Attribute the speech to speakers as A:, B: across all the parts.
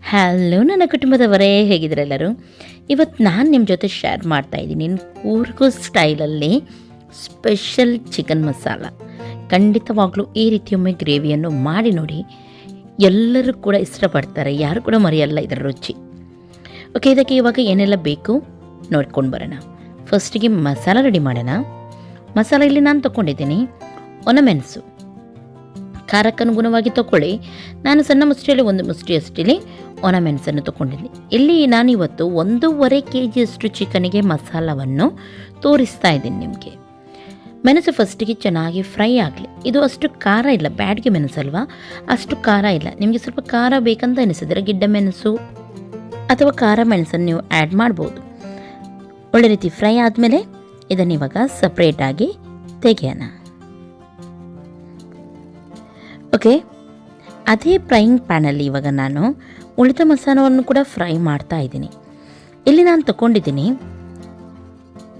A: Hello ನನ್ನ ಕುಟುಂಬದವರೇ, ಹೇಗಿದ್ದೀರೆಲ್ಲರೂ? ಇವತ್ತು ನಾನು ನಿಮ್ಮ ಜೊತೆ ಶೇರ್ ಮಾಡ್ತಾ ಇದ್ದೀನಿ ಕೂರ್ಗ್ ಸ್ಟೈಲಲ್ಲಿ ಸ್ಪೆಷಲ್ ಚಿಕನ್ ಮಸಾಲ. ಖಂಡಿತವಾಗ್ಲೂ ಈ ರೀತಿಯೊಮ್ಮೆ ಗ್ರೇವಿಯನ್ನು ಮಾಡಿ ನೋಡಿ, ಎಲ್ಲರೂ ಕೂಡ ಇಷ್ಟಪಡ್ತಾರೆ, ಯಾರು ಕೂಡ ಮರೆಯಲ್ಲ ಇದರ ರುಚಿ. ಓಕೆ, ಇದಕ್ಕೆ ಇವಾಗ ಏನೆಲ್ಲ ಬೇಕು ನೋಡ್ಕೊಂಡು ಬರೋಣ. ಫಸ್ಟಿಗೆ ಮಸಾಲ ರೆಡಿ ಮಾಡೋಣ. ಮಸಾಲ ಇಲ್ಲಿ ನಾನು ತೊಗೊಂಡಿದ್ದೀನಿ ಒಣಮೆಣಸು, ಖಾರಕ್ಕೆ ಅನುಗುಣವಾಗಿ ತೊಗೊಳ್ಳಿ. ನಾನು ಸಣ್ಣ ಮುಷ್ಟಿಯಲ್ಲಿ 1 ಮುಷ್ಟಿಯಷ್ಟಿಲ್ಲಿ ಒಣಮೆಣಸನ್ನು ತೊಗೊಂಡಿದ್ದೀನಿ. ಇಲ್ಲಿ ನಾನಿವತ್ತು 1.5 kg ಚಿಕನಿಗೆ ಮಸಾಲವನ್ನು ತೋರಿಸ್ತಾ ಇದ್ದೀನಿ ನಿಮಗೆ. ಮೆಣಸು ಫಸ್ಟಿಗೆ ಚೆನ್ನಾಗಿ ಫ್ರೈ ಆಗಲಿ. ಇದು ಅಷ್ಟು ಖಾರ ಇಲ್ಲ, ಬ್ಯಾಡ್ಗೆ ಮೆಣಸಲ್ವಾ, ಅಷ್ಟು ಖಾರ ಇಲ್ಲ. ನಿಮಗೆ ಸ್ವಲ್ಪ ಖಾರ ಬೇಕಂತ ಅನಿಸಿದರೆ ಗಿಡ್ಡ ಮೆಣಸು ಅಥವಾ ಖಾರ ಮೆಣಸನ್ನು ನೀವು ಆ್ಯಡ್ ಮಾಡ್ಬೋದು. ಒಳ್ಳೆ ರೀತಿ ಫ್ರೈ ಆದಮೇಲೆ ಇದನ್ನು ಇವಾಗ ಸಪ್ರೇಟಾಗಿ ತೆಗೆಯೋಣ. ಓಕೆ, ಅದೇ ಫ್ರೈಯಿಂಗ್ ಪ್ಯಾನಲ್ಲಿ ಇವಾಗ ನಾನು ಉಳಿದ ಮಸಾಲವನ್ನು ಕೂಡ ಫ್ರೈ ಮಾಡ್ತಾ ಇದ್ದೀನಿ. ಇಲ್ಲಿ ನಾನು ತಗೊಂಡಿದ್ದೀನಿ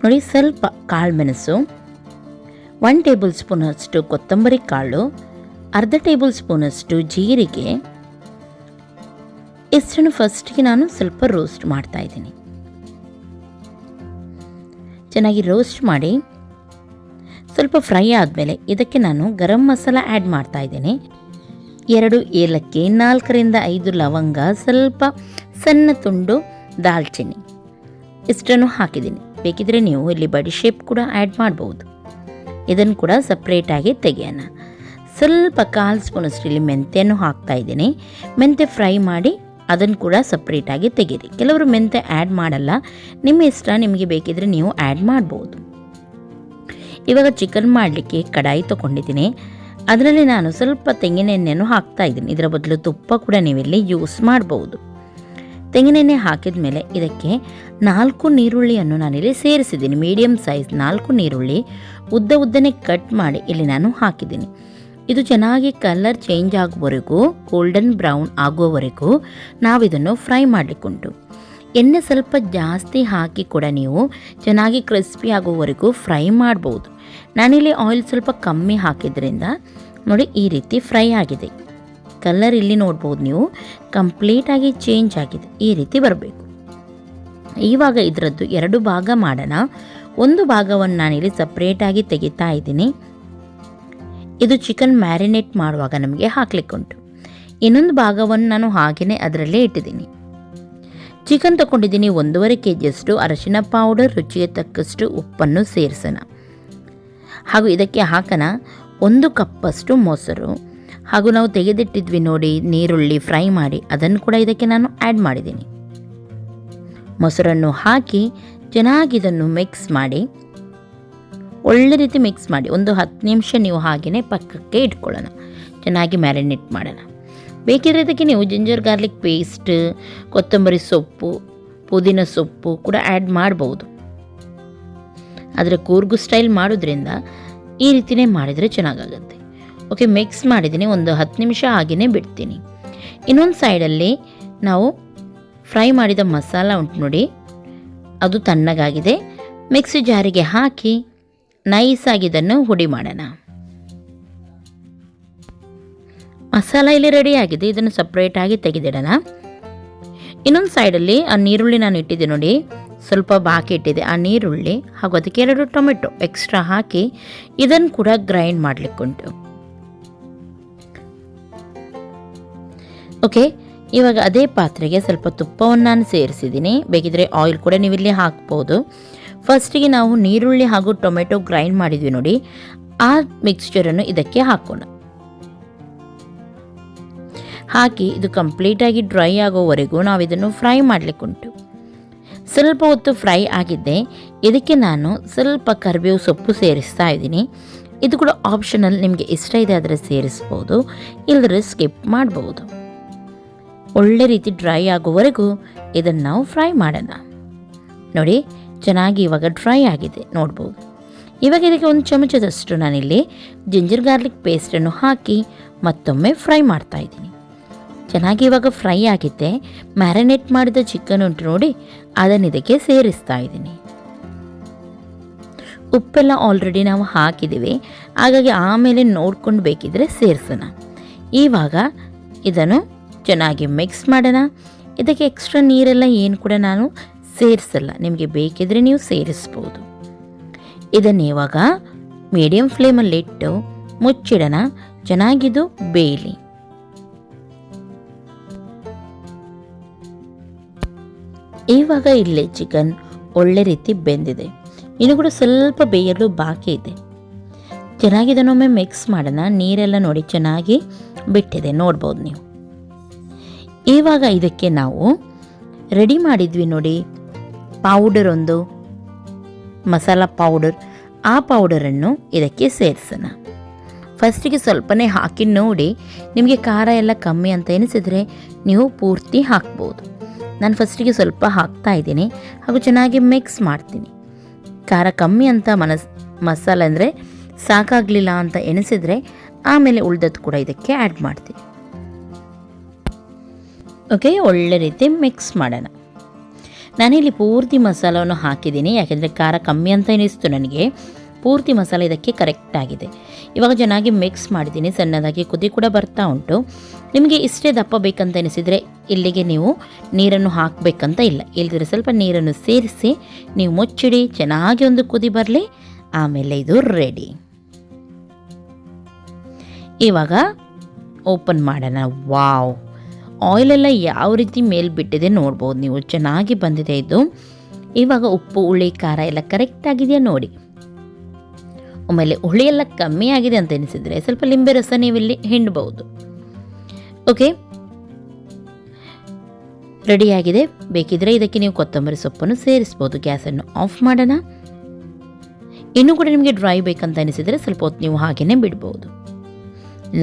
A: ನೋಡಿ, ಸ್ವಲ್ಪ ಕಾಳು ಮೆಣಸು, 1 ಟೇಬಲ್ ಸ್ಪೂನಷ್ಟು ಕೊತ್ತಂಬರಿ ಕಾಳು, ಅರ್ಧ ಟೇಬಲ್ ಸ್ಪೂನಷ್ಟು ಜೀರಿಗೆ. ಇಷ್ಟನ್ನು ಫಸ್ಟಿಗೆ ನಾನು ಸ್ವಲ್ಪ ರೋಸ್ಟ್ ಮಾಡ್ತಾ ಇದ್ದೀನಿ. ಚೆನ್ನಾಗಿ ರೋಸ್ಟ್ ಮಾಡಿ ಸ್ವಲ್ಪ ಫ್ರೈ ಆದಮೇಲೆ ಇದಕ್ಕೆ ನಾನು ಗರಂ ಮಸಾಲ ಆ್ಯಡ್ ಮಾಡ್ತಾ ಇದ್ದೀನಿ. 2 ಏಲಕ್ಕಿ, 4 ರಿಂದ 5 ಲವಂಗ, ಸ್ವಲ್ಪ ಸಣ್ಣ ತುಂಡು ದಾಲ್ಚಿನ್ನಿ, ಇಷ್ಟನ್ನು ಹಾಕಿದ್ದೀನಿ. ಬೇಕಿದ್ರೆ ನೀವು ಇಲ್ಲಿ ಬಡಿ ಶೇಪ್ ಕೂಡ ಆ್ಯಡ್ ಮಾಡ್ಬೋದು. ಇದನ್ನು ಕೂಡ ಸಪ್ರೇಟಾಗಿ ತೆಗೆಯೋಣ. ಸ್ವಲ್ಪ 1/4 ಸ್ಪೂನಷ್ಟು ಇಲ್ಲಿ ಮೆಂತ್ಯನ್ನು ಹಾಕ್ತಾ ಇದ್ದೀನಿ. ಮೆಂತ್ಯ ಫ್ರೈ ಮಾಡಿ ಅದನ್ನು ಕೂಡ ಸಪ್ರೇಟಾಗಿ ತೆಗೀರಿ. ಕೆಲವರು ಮೆಂತ್ಯ ಆ್ಯಡ್ ಮಾಡಲ್ಲ, ನಿಮ್ಮ ಇಷ್ಟ, ನಿಮಗೆ ಬೇಕಿದ್ರೆ ನೀವು ಆ್ಯಡ್ ಮಾಡ್ಬೋದು. ಇವಾಗ ಚಿಕನ್ ಮಾಡಲಿಕ್ಕೆ ಕಡಾಯಿ ತೊಗೊಂಡಿದ್ದೀನಿ. ಅದರಲ್ಲಿ ನಾನು ಸ್ವಲ್ಪ ತೆಂಗಿನ ಎಣ್ಣೆಯನ್ನು ಹಾಕ್ತಾ ಇದ್ದೀನಿ. ಇದರ ಬದಲು ತುಪ್ಪ ಕೂಡ ನೀವಿಲ್ಲಿ ಯೂಸ್ ಮಾಡ್ಬೋದು. ತೆಂಗಿನೆಣ್ಣೆ ಹಾಕಿದ ಮೇಲೆ ಇದಕ್ಕೆ 4 ನೀರುಳ್ಳಿಯನ್ನು ನಾನಿಲ್ಲಿ ಸೇರಿಸಿದ್ದೀನಿ. ಮೀಡಿಯಮ್ ಸೈಜ್ 4 ನೀರುಳ್ಳಿ ಉದ್ದನೆ ಕಟ್ ಮಾಡಿ ಇಲ್ಲಿ ನಾನು ಹಾಕಿದ್ದೀನಿ. ಇದು ಚೆನ್ನಾಗಿ ಕಲರ್ ಚೇಂಜ್ ಆಗುವವರೆಗೂ, ಗೋಲ್ಡನ್ ಬ್ರೌನ್ ಆಗುವವರೆಗೂ ನಾವಿದನ್ನು ಫ್ರೈ ಮಾಡಲಿಕ್ಕುಂಟು. ಎಣ್ಣೆ ಸ್ವಲ್ಪ ಜಾಸ್ತಿ ಹಾಕಿ ಕೂಡ ನೀವು ಚೆನ್ನಾಗಿ ಕ್ರಿಸ್ಪಿ ಆಗುವವರೆಗೂ ಫ್ರೈ ಮಾಡ್ಬೋದು. ನಾನಿಲ್ಲಿ ಆಯಿಲ್ ಸ್ವಲ್ಪ ಕಮ್ಮಿ ಹಾಕಿದ್ರಿಂದ ನೋಡಿ ಈ ರೀತಿ ಫ್ರೈ ಆಗಿದೆ. ಕಲರ್ ಇಲ್ಲಿ ನೋಡ್ಬೋದು ನೀವು, ಕಂಪ್ಲೀಟಾಗಿ ಚೇಂಜ್ ಆಗಿದೆ. ಈ ರೀತಿ ಬರಬೇಕು. ಇವಾಗ ಇದರದ್ದು 2 ಭಾಗ ಮಾಡೋಣ. ಒಂದು ಭಾಗವನ್ನು ನಾನಿಲ್ಲಿ ಸಪ್ರೇಟಾಗಿ ತೆಗಿತಾ ಇದ್ದೀನಿ. ಇದು ಚಿಕನ್ ಮ್ಯಾರಿನೇಟ್ ಮಾಡುವಾಗ ನಮಗೆ ಹಾಕ್ಲಿಕ್ಕುಂಟು. ಇನ್ನೊಂದು ಭಾಗವನ್ನು ನಾನು ಹಾಗೆಯೇ ಅದರಲ್ಲೇ ಇಟ್ಟಿದ್ದೀನಿ. ಚಿಕನ್ ತಗೊಂಡಿದ್ದೀನಿ 1.5 kg ಅರಶಿನ ಪೌಡರ್, ರುಚಿಗೆ ತಕ್ಕಷ್ಟು ಉಪ್ಪನ್ನು ಸೇರಿಸೋಣ. ಹಾಗೂ ಇದಕ್ಕೆ ಹಾಕೋಣ 1 ಕಪ್ಪಷ್ಟು ಮೊಸರು, ಹಾಗೂ ನಾವು ತೆಗೆದಿಟ್ಟಿದ್ವಿ ನೋಡಿ ನೀರುಳ್ಳಿ ಫ್ರೈ ಮಾಡಿ, ಅದನ್ನು ಕೂಡ ಇದಕ್ಕೆ ನಾನು ಆ್ಯಡ್ ಮಾಡಿದ್ದೀನಿ. ಮೊಸರನ್ನು ಹಾಕಿ ಚೆನ್ನಾಗಿ ಇದನ್ನು ಮಿಕ್ಸ್ ಮಾಡಿ, ಒಳ್ಳೆ ರೀತಿ ಮಿಕ್ಸ್ ಮಾಡಿ ಒಂದು 10 ನಿಮಿಷ ನೀವು ಹಾಗೆಯೇ ಪಕ್ಕಕ್ಕೆ ಇಟ್ಕೊಳ್ಳೋಣ. ಚೆನ್ನಾಗಿ ಮ್ಯಾರಿನೇಟ್ ಮಾಡೋಣ. ಬೇಕಿದ್ರೆ ಇದಕ್ಕೆ ನೀವು ಜಿಂಜರ್ ಗಾರ್ಲಿಕ್ ಪೇಸ್ಟ್, ಕೊತ್ತಂಬರಿ ಸೊಪ್ಪು, ಪುದೀನ ಸೊಪ್ಪು ಕೂಡ ಆ್ಯಡ್ ಮಾಡ್ಬೋದು. ಆದರೆ ಕೂರ್ಗ್ ಸ್ಟೈಲ್ ಮಾಡೋದ್ರಿಂದ ಈ ರೀತಿಯೇ ಮಾಡಿದರೆ ಚೆನ್ನಾಗಾಗುತ್ತೆ. ಓಕೆ, ಮಿಕ್ಸ್ ಮಾಡಿದ್ದೀನಿ. ಒಂದು 10 ನಿಮಿಷ ಹಾಗೆಯೇ ಬಿಡ್ತೀನಿ. ಇನ್ನೊಂದು ಸೈಡಲ್ಲಿ ನಾವು ಫ್ರೈ ಮಾಡಿದ ಮಸಾಲ ಉಂಟು ನೋಡಿ, ಅದು ತಣ್ಣಗಾಗಿದೆ. ಮಿಕ್ಸಿ ಜಾರಿಗೆ ಹಾಕಿ ನೈಸಾಗಿ ಇದನ್ನು ಹುಡಿ ಮಾಡೋಣ. ಮಸಾಲ ಇಲ್ಲಿ ರೆಡಿ ಆಗಿದೆ. ಇದನ್ನು ಸಪ್ರೇಟಾಗಿ ತೆಗೆದಿಡೋಣ. ಇನ್ನೊಂದು ಸೈಡಲ್ಲಿ ಆ ನೀರುಳ್ಳಿ ನಾನು ಇಟ್ಟಿದ್ದೆ ನೋಡಿ, ಸ್ವಲ್ಪ ಬಾಕಿ ಇಟ್ಟಿದೆ. ಆ ನೀರುಳ್ಳಿ ಹಾಗೂ ಅದಕ್ಕೆ 2 ಟೊಮೆಟೊ ಎಕ್ಸ್ಟ್ರಾ ಹಾಕಿ ಇದನ್ನು ಕೂಡ ಗ್ರೈಂಡ್ ಮಾಡಲಿಕ್ಕುಂಟು. ಓಕೆ, ಇವಾಗ ಅದೇ ಪಾತ್ರೆಗೆ ಸ್ವಲ್ಪ ತುಪ್ಪವನ್ನು ನಾನು ಸೇರಿಸಿದ್ದೀನಿ. ಬೇಕಿದ್ರೆ ಆಯಿಲ್ ಕೂಡ ನೀವಿಲ್ಲಿ ಹಾಕ್ಬೋದು. ಫಸ್ಟಿಗೆ ನಾವು ನೀರುಳ್ಳಿ ಹಾಗೂ ಟೊಮೆಟೊ ಗ್ರೈಂಡ್ ಮಾಡಿದ್ವಿ ನೋಡಿ, ಆ ಮಿಕ್ಸ್ಚರನ್ನು ಇದಕ್ಕೆ ಹಾಕೋಣ. ಹಾಕಿ ಇದು ಕಂಪ್ಲೀಟಾಗಿ ಡ್ರೈ ಆಗೋವರೆಗೂ ನಾವು ಇದನ್ನು ಫ್ರೈ ಮಾಡಲಿಕ್ಕುಂಟು. ಸ್ವಲ್ಪ ಹೊತ್ತು ಫ್ರೈ ಆಗಿದ್ದೆ. ಇದಕ್ಕೆ ನಾನು ಸ್ವಲ್ಪ ಕರಿಬೇವು ಸೊಪ್ಪು ಸೇರಿಸ್ತಾ ಇದ್ದೀನಿ. ಇದು ಕೂಡ ಆಪ್ಷನಲ್, ನಿಮಗೆ ಇಷ್ಟ ಇದೆ ಆದರೆ ಸೇರಿಸ್ಬೋದು, ಇಲ್ಲದ್ರೆ ಸ್ಕಿಪ್ ಮಾಡ್ಬೋದು. ಒಳ್ಳೆ ರೀತಿ ಡ್ರೈ ಆಗೋವರೆಗೂ ಇದನ್ನು ನಾವು ಫ್ರೈ ಮಾಡೋಣ. ನೋಡಿ ಚೆನ್ನಾಗಿ ಇವಾಗ ಡ್ರೈ ಆಗಿದೆ ನೋಡ್ಬೋದು. ಇವಾಗ ಇದಕ್ಕೆ 1 ಚಮಚದಷ್ಟು ನಾನಿಲ್ಲಿ ಜಿಂಜರ್ ಗಾರ್ಲಿಕ್ ಪೇಸ್ಟನ್ನು ಹಾಕಿ ಮತ್ತೊಮ್ಮೆ ಫ್ರೈ ಮಾಡ್ತಾ ಇದ್ದೀನಿ. ಚೆನ್ನಾಗಿ ಇವಾಗ ಫ್ರೈ ಆಗಿದ್ದೆ. ಮ್ಯಾರಿನೇಟ್ ಮಾಡಿದ ಚಿಕನ್ ಉಂಟು ನೋಡಿ, ಅದನ್ನು ಇದಕ್ಕೆ ಸೇರಿಸ್ತಾ ಇದ್ದೀನಿ. ಉಪ್ಪೆಲ್ಲ ಆಲ್ರೆಡಿ ನಾವು ಹಾಕಿದ್ದೀವಿ, ಹಾಗಾಗಿ ಆಮೇಲೆ ನೋಡ್ಕೊಂಡು ಬೇಕಿದ್ರೆ ಸೇರಿಸೋಣ. ಇವಾಗ ಇದನ್ನು ಚೆನ್ನಾಗಿ ಮಿಕ್ಸ್ ಮಾಡೋಣ. ಇದಕ್ಕೆ ಎಕ್ಸ್ಟ್ರಾ ನೀರೆಲ್ಲ ಏನು ಕೂಡ ನಾನು ಸೇರಿಸಲ್ಲ, ನಿಮಗೆ ಬೇಕಿದ್ರೆ ನೀವು ಸೇರಿಸ್ಬೋದು. ಇದನ್ನು ಇವಾಗ ಮೀಡಿಯಮ್ ಫ್ಲೇಮಲ್ಲಿಟ್ಟು ಮುಚ್ಚಿಡೋಣ, ಚೆನ್ನಾಗಿದು ಬೇಯಲಿ. ಇವಾಗ ಇಲ್ಲೇ ಚಿಕನ್ ಒಳ್ಳೆ ರೀತಿ ಬೆಂದಿದೆ, ಇನ್ನು ಕೂಡ ಸ್ವಲ್ಪ ಬೇಯಲು ಬಾಕಿ ಇದೆ. ಚೆನ್ನಾಗಿದನ್ನೊಮ್ಮೆ ಮಿಕ್ಸ್ ಮಾಡೋಣ. ನೀರೆಲ್ಲ ನೋಡಿ ಚೆನ್ನಾಗಿ ಬಿಟ್ಟಿದೆ, ನೋಡ್ಬೋದು ನೀವು. ಇವಾಗ ಇದಕ್ಕೆ ನಾವು ರೆಡಿ ಮಾಡಿದ್ವಿ ನೋಡಿ ಪೌಡರ್, ಒಂದು ಮಸಾಲ ಪೌಡರ್, ಆ ಪೌಡರನ್ನು ಇದಕ್ಕೆ ಸೇರಿಸೋಣ. ಫಸ್ಟಿಗೆ ಸ್ವಲ್ಪನೇ ಹಾಕಿ ನೋಡಿ, ನಿಮಗೆ ಖಾರ ಎಲ್ಲ ಕಮ್ಮಿ ಅಂತ ಎನಿಸಿದರೆ ನೀವು ಪೂರ್ತಿ ಹಾಕ್ಬೋದು. ನಾನು ಫಸ್ಟಿಗೆ ಸ್ವಲ್ಪ ಹಾಕ್ತಾ ಇದ್ದೀನಿ ಹಾಗೂ ಚೆನ್ನಾಗಿ ಮಿಕ್ಸ್ ಮಾಡ್ತೀನಿ. ಖಾರ ಕಮ್ಮಿ ಅಂತ ಮಸಾಲೆ ಅಂದರೆ ಸಾಕಾಗಲಿಲ್ಲ ಅಂತ ಎನಿಸಿದರೆ ಆಮೇಲೆ ಉಳ್ದದ್ದು ಕೂಡ ಇದಕ್ಕೆ ಆ್ಯಡ್ ಮಾಡ್ತೀನಿ. ಓಕೆ, ಒಳ್ಳೆ ರೀತಿ ಮಿಕ್ಸ್ ಮಾಡೋಣ. ನಾನಿಲ್ಲಿ ಪೂರ್ತಿ ಮಸಾಲವನ್ನು ಹಾಕಿದ್ದೀನಿ, ಯಾಕೆಂದರೆ ಖಾರ ಕಮ್ಮಿ ಅಂತ ಎನಿಸ್ತು ನನಗೆ. ಪೂರ್ತಿ ಮಸಾಲೆ ಇದಕ್ಕೆ ಕರೆಕ್ಟಾಗಿದೆ. ಇವಾಗ ಚೆನ್ನಾಗಿ ಮಿಕ್ಸ್ ಮಾಡಿದ್ದೀನಿ. ಸಣ್ಣದಾಗಿ ಕುದಿ ಕೂಡ ಬರ್ತಾ ಉಂಟು. ನಿಮಗೆ ಇಷ್ಟೇ ದಪ್ಪ ಬೇಕಂತ ಎನಿಸಿದರೆ ಇಲ್ಲಿಗೆ ನೀವು ನೀರನ್ನು ಹಾಕಬೇಕಂತ ಇಲ್ಲ, ಇಲ್ಲದಿದ್ರೆ ಸ್ವಲ್ಪ ನೀರನ್ನು ಸೇರಿಸಿ ನೀವು ಮುಚ್ಚಿಡಿ, ಚೆನ್ನಾಗಿ ಒಂದು ಕುದಿ ಬರಲಿ, ಆಮೇಲೆ ಇದು ರೆಡಿ. ಇವಾಗ ಓಪನ್ ಮಾಡೋಣ. ವಾವ್, ಆಯಿಲೆಲ್ಲ ಯಾವ ರೀತಿ ಮೇಲೆ ಬಿಟ್ಟಿದೆ ನೋಡ್ಬೋದು ನೀವು, ಚೆನ್ನಾಗಿ ಬಂದಿದೆ ಇದು. ಇವಾಗ ಉಪ್ಪು, ಹುಳಿ, ಖಾರ ಎಲ್ಲ ಕರೆಕ್ಟಾಗಿದೆಯಾ ನೋಡಿ. ಆಮೇಲೆ ಹುಳಿ ಎಲ್ಲ ಕಮ್ಮಿ ಆಗಿದೆ ಅಂತ ಎನಿಸಿದರೆ ಸ್ವಲ್ಪ ಲಿಂಬೆ ರಸ ನೀವಿಲ್ಲಿ ಹಿಂಡಬಹುದು. ಓಕೆ, ರೆಡಿಯಾಗಿದೆ. ಬೇಕಿದ್ರೆ ಇದಕ್ಕೆ ನೀವು ಕೊತ್ತಂಬರಿ ಸೊಪ್ಪನ್ನು ಸೇರಿಸ್ಬೋದು. ಗ್ಯಾಸನ್ನು ಆಫ್ ಮಾಡೋಣ. ಇನ್ನೂ ಕೂಡ ನಿಮಗೆ ಡ್ರೈ ಬೇಕಂತ ಅನಿಸಿದರೆ ಸ್ವಲ್ಪ ಹೊತ್ತು ನೀವು ಹಾಗೆಯೇ ಬಿಡ್ಬೋದು.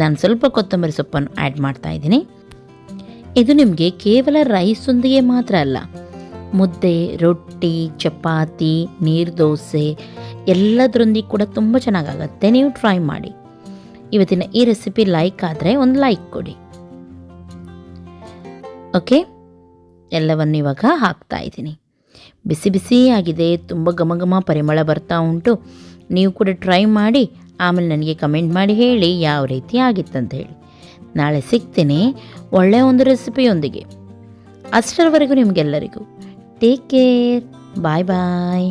A: ನಾನು ಸ್ವಲ್ಪ ಕೊತ್ತಂಬರಿ ಸೊಪ್ಪನ್ನು ಆ್ಯಡ್ ಮಾಡ್ತಾ ಇದ್ದೀನಿ. ಇದು ನಿಮಗೆ ಕೇವಲ ರೈಸೊಂದಿಗೆ ಮಾತ್ರ ಅಲ್ಲ, ಮುದ್ದೆ, ರೊಟ್ಟಿ, ಚಪಾತಿ, ನೀರು ದೋಸೆ ಎಲ್ಲದರೊಂದಿಗೆ ಕೂಡ ತುಂಬ ಚೆನ್ನಾಗಾಗತ್ತೆ. ನೀವು ಟ್ರೈ ಮಾಡಿ. ಇವತ್ತಿನ ಈ ರೆಸಿಪಿ ಲೈಕ್ ಆದರೆ ಒಂದು ಲೈಕ್ ಕೊಡಿ. ಓಕೆ, ಎಲ್ಲವನ್ನು ಇವಾಗ ಹಾಕ್ತಾ ಇದ್ದೀನಿ. ಬಿಸಿ ಬಿಸಿ ಆಗಿದೆ, ತುಂಬ ಘಮ ಘಮ ಪರಿಮಳ ಬರ್ತಾ ಉಂಟು. ನೀವು ಕೂಡ ಟ್ರೈ ಮಾಡಿ, ಆಮೇಲೆ ನನಗೆ ಕಮೆಂಟ್ ಮಾಡಿ ಹೇಳಿ ಯಾವ ರೀತಿ ಆಗಿತ್ತಂತ ಹೇಳಿ. ನಾಳೆ ಸಿಗ್ತೀನಿ ಒಳ್ಳೆಯ ಒಂದು ರೆಸಿಪಿಯೊಂದಿಗೆ. ಅಷ್ಟರವರೆಗೂ ನಿಮಗೆಲ್ಲರಿಗೂ ಟೇಕ್ ಕೇರ್, ಬಾಯ್ ಬಾಯ್.